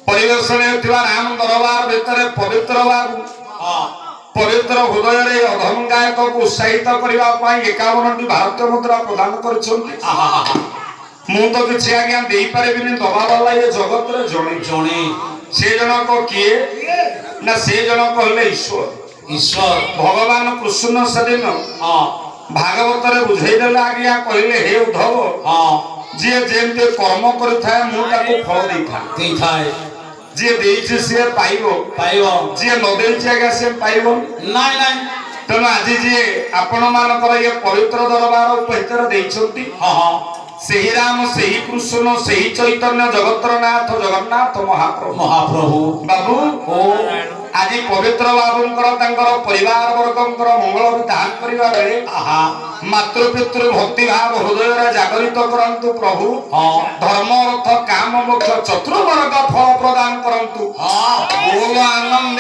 परिवेशन राम दरबार भितर पवित्र बाबू पवित्र हृदय अधम गायक को उत्साहित करने 51 भारतीय मुद्रा प्रदान कर किसी आज्ञा दे पारे दबा वाला ये जगत जड़े जड़े से जनक किए ना से जनक हेले ईश्वर ईश्वर भगवान कृष्ण से दिन भागवत बुझेदेला आज्ञा कहले हे उद्धव जी जेमते कर्म करिथाय मु ताको फल देइथाय जे देइछ से पाइबो जे न देइछ आज्ञा से पाइबो नाइ नाइ तेणु आज जी आपण मानकर ये पवित्र दरबार उपहितर देइछंती से ही राम से ही कृष्ण से ही चैतन्य जगतर नाथ जगन्नाथ महाप्रभु बाबू आज पवित्र बाबूंकर परिवार वर्गंकर मंगल विधान करिबा बेले मातृपितृ भक्ति भाव हृदय जागरित करंतु प्रभु धर्म अर्थ काम मोक्ष चतुर्वर्ग फल प्रदान करंतु बोल आनंद